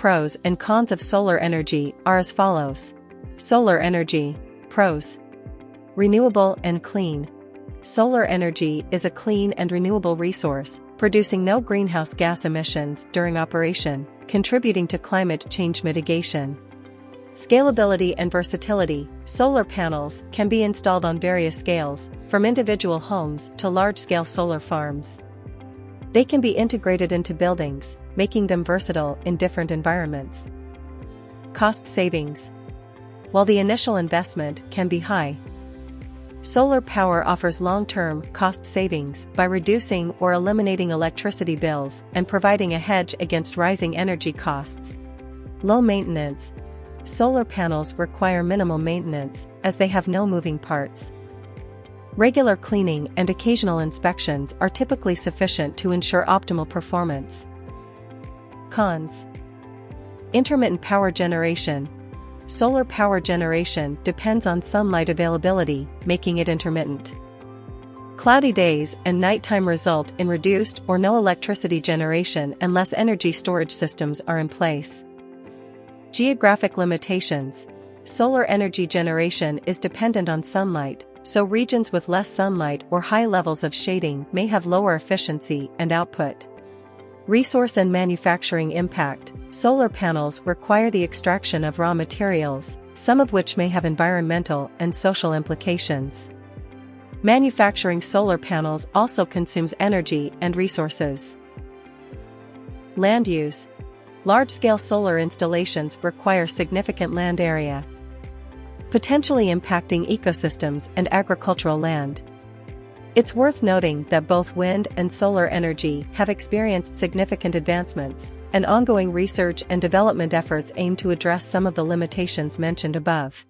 pros and cons of solar energy are as follows. Solar energy. Pros. Renewable and clean. Solar energy is a clean and renewable resource, producing no greenhouse gas emissions during operation, contributing to climate change mitigation. Scalability and versatility. Solar panels can be installed on various scales, from individual homes to large-scale solar farms. They can be integrated into buildings, making them versatile in different environments. Cost savings. While the initial investment can be high, solar power offers long-term cost savings by reducing or eliminating electricity bills and providing a hedge against rising energy costs. Low maintenance. Solar panels require minimal maintenance, as they have no moving parts. Regular cleaning and occasional inspections are typically sufficient to ensure optimal performance. Cons. Intermittent power generation. Solar power generation depends on sunlight availability, making it intermittent. Cloudy days and nighttime result in reduced or no electricity generation unless energy storage systems are in place. Geographic limitations. Solar energy generation is dependent on sunlight, so regions with less sunlight or high levels of shading may have lower efficiency and output. Resource and manufacturing impact. Solar panels require the extraction of raw materials, some of which may have environmental and social implications. Manufacturing solar panels also consumes energy and resources. Land use. Large-scale solar installations require significant land area, potentially impacting ecosystems and agricultural land. It's worth noting that both wind and solar energy have experienced significant advancements, and ongoing research and development efforts aim to address some of the limitations mentioned above.